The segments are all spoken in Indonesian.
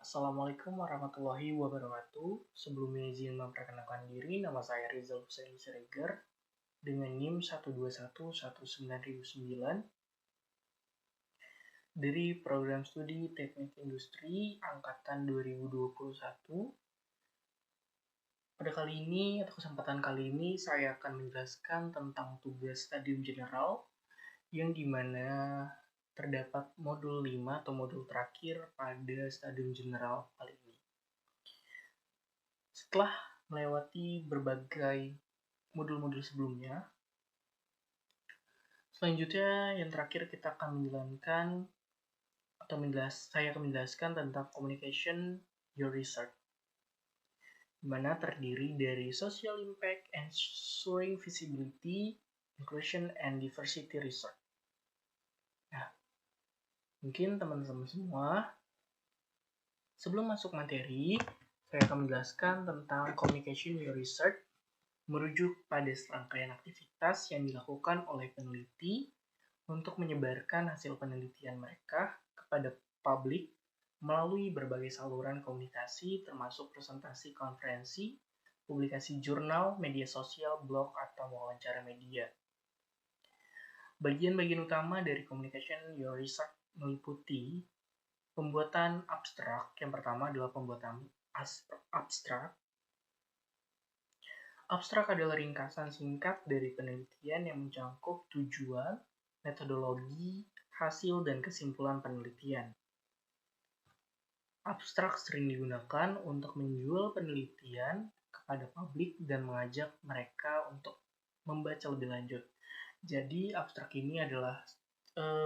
Assalamualaikum warahmatullahi wabarakatuh. Sebelumnya izin memperkenalkan diri, nama saya Rizal Husaini Siregar dengan NIM 1211909 dari Program Studi Teknik Industri Angkatan 2021. Pada kali ini atau kesempatan kali ini saya akan menjelaskan tentang tugas Stadium General yang dimana terdapat modul 5 atau modul terakhir pada Stadium General kali ini. Setelah melewati berbagai modul-modul sebelumnya, selanjutnya yang terakhir kita akan menjalankan atau saya akan menjelaskan tentang communication your research, di mana terdiri dari social impact, ensuring visibility, inclusion, and diversity research. Nah, mungkin teman-teman semua, sebelum masuk materi, saya akan menjelaskan tentang communication your research, merujuk pada serangkaian aktivitas yang dilakukan oleh peneliti untuk menyebarkan hasil penelitian mereka kepada publik melalui berbagai saluran komunikasi termasuk presentasi konferensi, publikasi jurnal, media sosial, blog, atau wawancara media. Bagian-bagian utama dari communication your research meliputi pembuatan abstrak. Yang pertama adalah pembuatan abstrak. Abstrak adalah ringkasan singkat dari penelitian yang mencakup tujuan, metodologi, hasil, dan kesimpulan penelitian. Abstrak sering digunakan untuk menjual penelitian kepada publik dan mengajak mereka untuk membaca lebih lanjut. Jadi abstrak ini adalah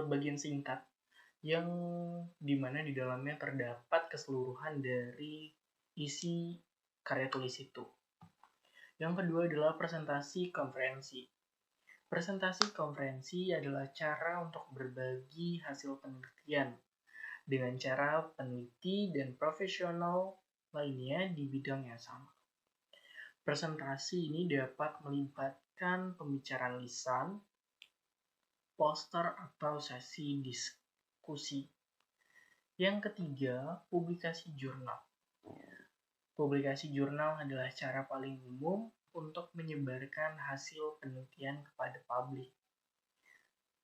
bagian singkat yang dimana di dalamnya terdapat keseluruhan dari isi karya tulis itu. Yang kedua adalah presentasi konferensi. Presentasi konferensi adalah cara untuk berbagi hasil penelitian dengan cara peneliti dan profesional lainnya di bidang yang sama. Presentasi ini dapat melibatkan pembicaraan lisan, poster, atau sesi diskusi. Yang ketiga, publikasi jurnal. Publikasi jurnal adalah cara paling umum untuk menyebarkan hasil penelitian kepada publik.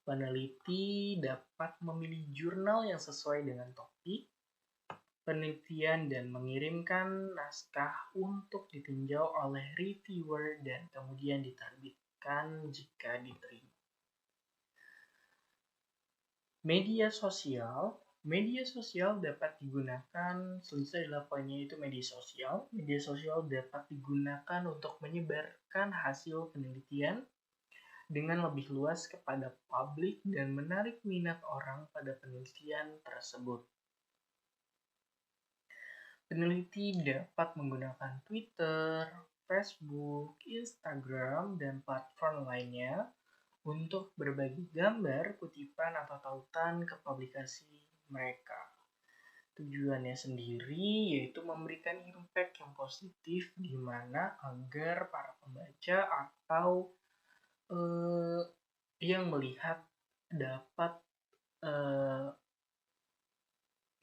Peneliti dapat memilih jurnal yang sesuai dengan topik penelitian dan mengirimkan naskah untuk ditinjau oleh reviewer dan kemudian diterbitkan jika diterima. Media sosial. Media sosial dapat digunakan, selanjutnya adalah poinnya itu media sosial. Media sosial dapat digunakan untuk menyebarkan hasil penelitian dengan lebih luas kepada publik dan menarik minat orang pada penelitian tersebut. Peneliti dapat menggunakan Twitter, Facebook, Instagram, dan platform lainnya untuk berbagi gambar, kutipan, atau tautan ke publikasi mereka. Tujuannya sendiri yaitu memberikan impact yang positif di mana agar para pembaca atau yang melihat dapat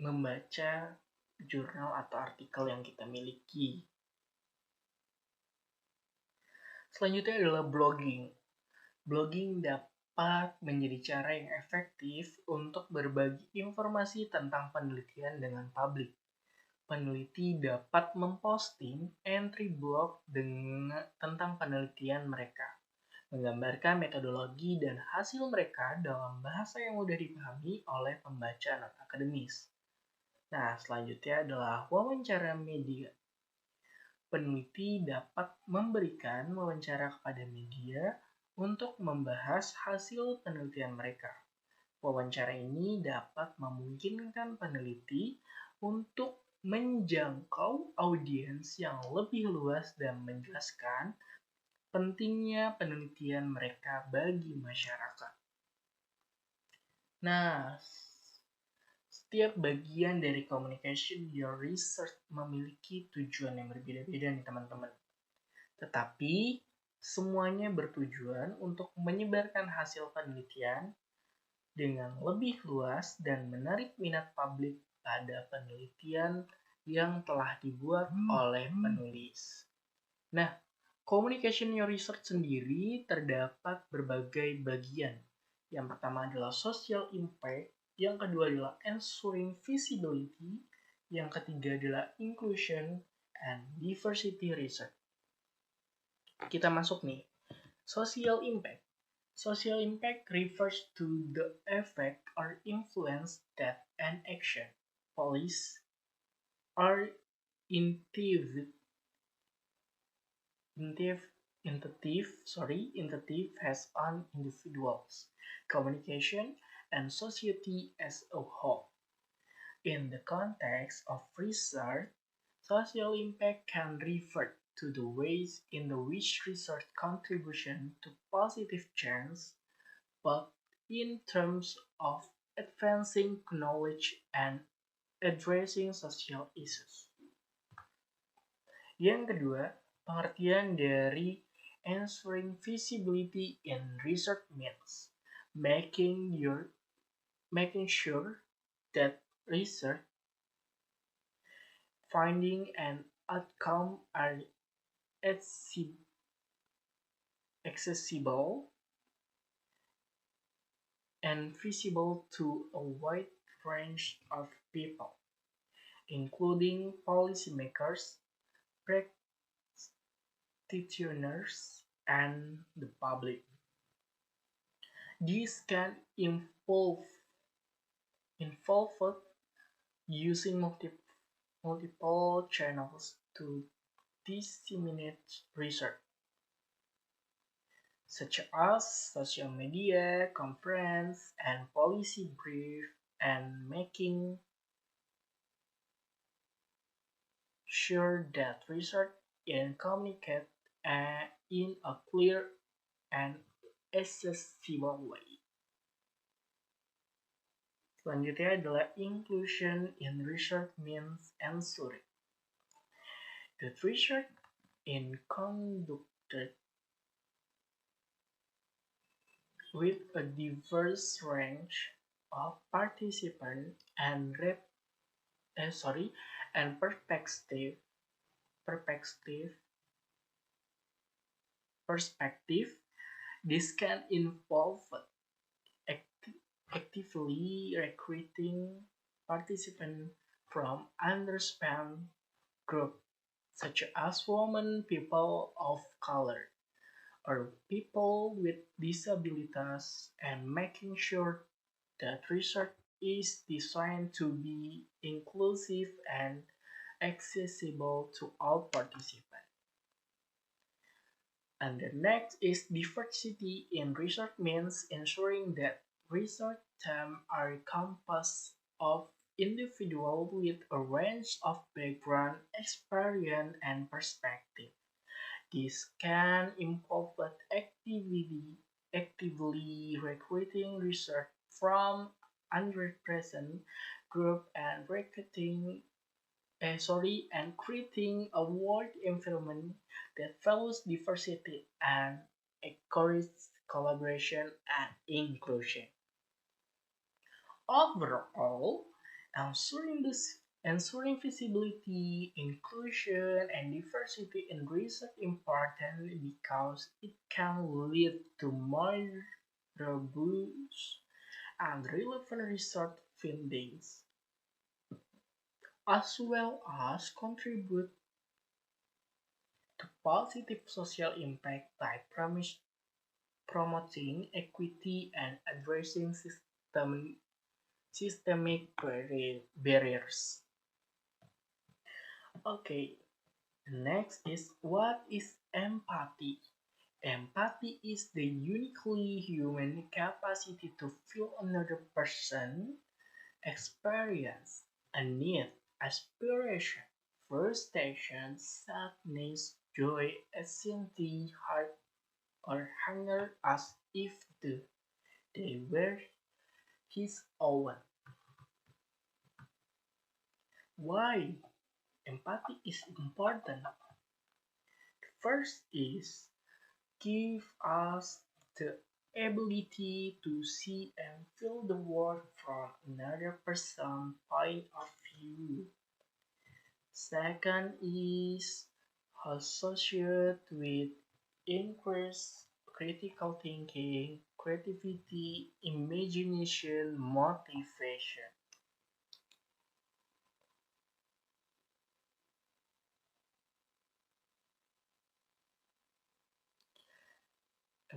membaca jurnal atau artikel yang kita miliki. Selanjutnya adalah blogging. Blogging dapat menjadi cara yang efektif untuk berbagi informasi tentang penelitian dengan publik. Peneliti dapat memposting entry blog tentang penelitian mereka, menggambarkan metodologi dan hasil mereka dalam bahasa yang mudah dipahami oleh pembaca non-akademis. Nah, selanjutnya adalah wawancara media. Peneliti dapat memberikan wawancara kepada media untuk membahas hasil penelitian mereka. Wawancara ini dapat memungkinkan peneliti untuk menjangkau audiens yang lebih luas dan menjelaskan pentingnya penelitian mereka bagi masyarakat. Nah, setiap bagian dari communication your research memiliki tujuan yang berbeda-beda nih teman-teman. Tetapi semuanya bertujuan untuk menyebarkan hasil penelitian dengan lebih luas dan menarik minat publik pada penelitian yang telah dibuat oleh penulis. Nah, communication research sendiri terdapat berbagai bagian. Yang pertama adalah social impact, yang kedua adalah ensuring visibility, yang ketiga adalah inclusion and diversity research. Kita masuk nih, social impact. Social impact refers to the effect or influence that an action, policy, or entity has on individuals, communication, and society as a whole. In the context of research, social impact can refer to the ways in which research contribution to positive change, but in terms of advancing knowledge and addressing social issues. Yang kedua, pengertian dari ensuring visibility in research means making sure that research finding and outcome are accessible and visible to a wide range of people, including policymakers, practitioners, and the public. This can involve using multiple channels to disseminate research, such as social media, conference, and policy brief, and making sure that research is communicated in a clear and accessible way. Selanjutnya adalah inclusion in research means ensuring that research is conducted with a diverse range of participants and perspective. This can involve actively recruiting participants from underrepresented groups such as women, people of color, or people with disabilities, and making sure that research is designed to be inclusive and accessible to all participants. And the next is diversity in research means ensuring that research teams are composed of individuals with a range of background, experience, and perspective. This can involve actively recruiting research from underrepresented groups and creating a work environment that values diversity and encourages collaboration and inclusion. Overall, ensuring visibility, inclusion, and diversity in research is important because it can lead to more robust and relevant research findings, as well as contribute to positive social impact by promoting equity and addressing systemic barriers. Okay, next is what is empathy? Empathy is the uniquely human capacity to feel another person's experience, a need, aspiration, frustration, sadness, joy, anxiety, heart, or hunger as if they were his own. Why empathy is important? First is give us the ability to see and feel the world from another person's point of view. Second is associated with increased critical thinking, creativity, imagination, motivation.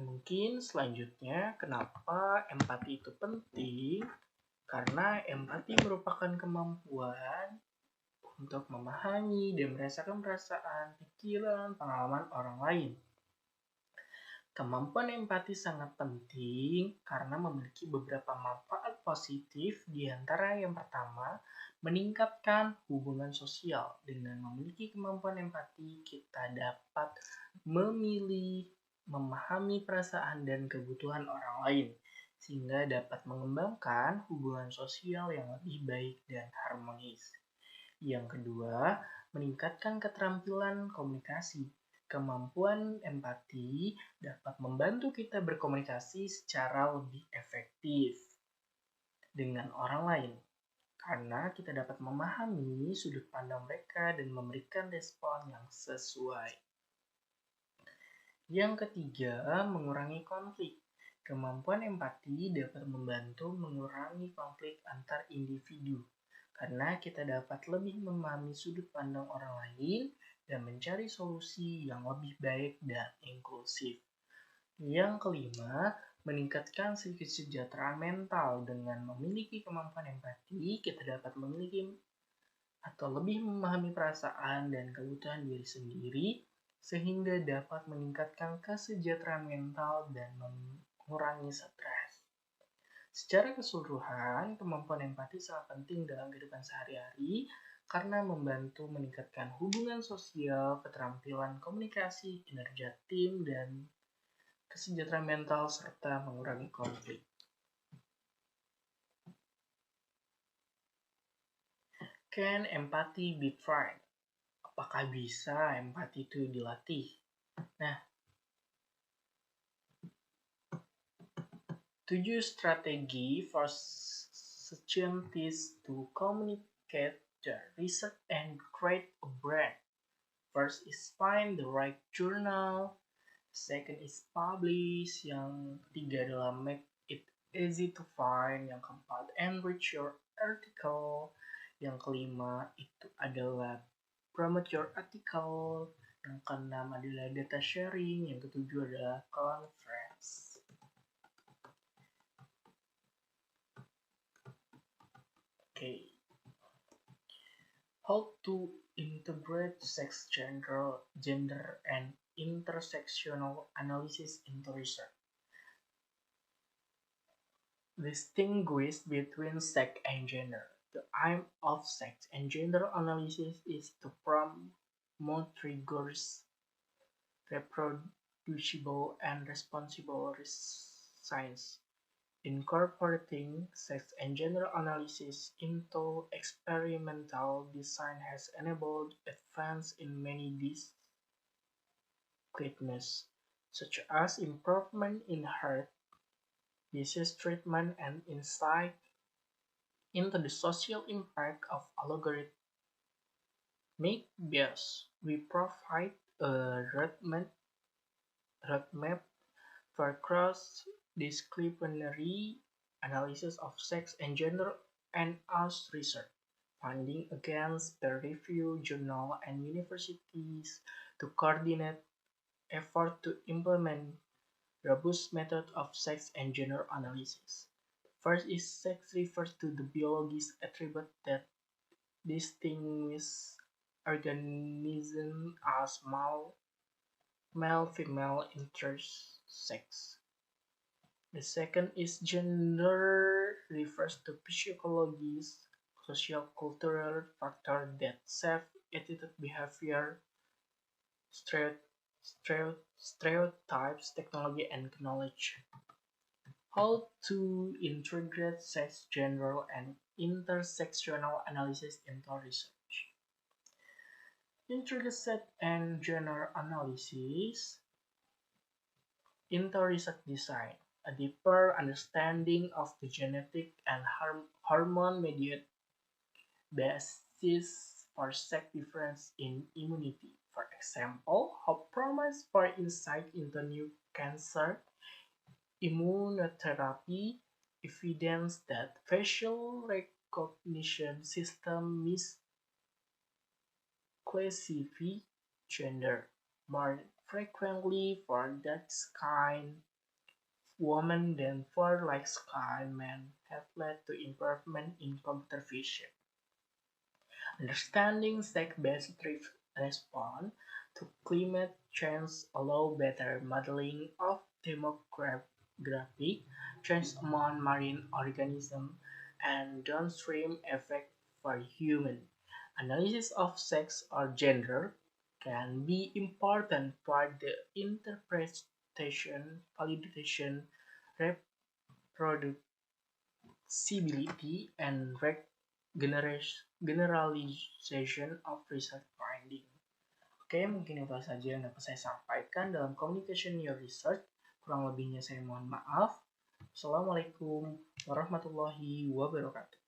Mungkin selanjutnya, kenapa empati itu penting? Karena empati merupakan kemampuan untuk memahami dan merasakan perasaan, pikiran, pengalaman orang lain. Kemampuan empati sangat penting karena memiliki beberapa manfaat positif, di antara yang pertama, meningkatkan hubungan sosial. Dengan memiliki kemampuan empati, kita dapat memilih, memahami perasaan dan kebutuhan orang lain, sehingga dapat mengembangkan hubungan sosial yang lebih baik dan harmonis. Yang kedua, meningkatkan keterampilan komunikasi. Kemampuan empati dapat membantu kita berkomunikasi secara lebih efektif dengan orang lain, karena kita dapat memahami sudut pandang mereka dan memberikan respon yang sesuai. Yang ketiga, mengurangi konflik. Kemampuan empati dapat membantu mengurangi konflik antar individu, karena kita dapat lebih memahami sudut pandang orang lain dan mencari solusi yang lebih baik dan inklusif. Yang kelima, meningkatkan kesejahteraan mental. Dengan memiliki kemampuan empati, kita dapat memiliki atau lebih memahami perasaan dan kebutuhan diri sendiri, sehingga dapat meningkatkan kesejahteraan mental dan mengurangi stres. Secara keseluruhan, kemampuan empati sangat penting dalam kehidupan sehari-hari karena membantu meningkatkan hubungan sosial, keterampilan komunikasi, kinerja tim, dan kesejahteraan mental, serta mengurangi konflik. Can empathy be trained? Apakah bisa empati itu dilatih? Nah, 7 strategi for scientists to communicate their research and create a brand. First is find the right journal. Second is publish. Yang ketiga adalah make it easy to find. Yang keempat, enrich your article. Yang kelima itu adalah promote your article. Yang keenam adalah data sharing. Yang ketujuh adalah conference. Okay. How to integrate sex, gender, and intersectional analysis into research. Distinguish between sex and gender. The aim of sex and gender analysis is to promote rigorous, reproducible, and responsible science. Incorporating sex and gender analysis into experimental design has enabled advances in many disciplines, such as improvement in heart disease treatment and insight into the social impact of algorithmic bias. We provide a roadmap for cross-disciplinary analysis of sex and gender and as research, funding against peer-reviewed journals and universities to coordinate efforts to implement robust method of sex and gender analysis. First is sex refers to the biological attribute that distinguish organisms as male, female, intersex. The second is gender refers to psychological, social, cultural factors that shape attitude, behavior, stereotypes, technology, and knowledge. How to integrate sex, gender, and intersectional analysis into research. Integrate sex and gender analysis into research design. a deeper understanding of the genetic and hormone-mediated basis for sex difference in immunity. For example, hope promise for insight into new cancer immunotherapy, evidence that facial recognition system misclassify gender more frequently for dark-skinned women than for light-skinned men have led to improvement in computer vision. Understanding sex-based response to climate change allow better modeling of demographic change among marine organisms and downstream effects for humans. Analysis of sex or gender can be important for the interpretation, validation, reproducibility, and generalization of research finding. Oke, mungkin itu saja yang dapat saya sampaikan dalam Communication Your Research. Kurang lebihnya saya mohon maaf. Assalamualaikum warahmatullahi wabarakatuh.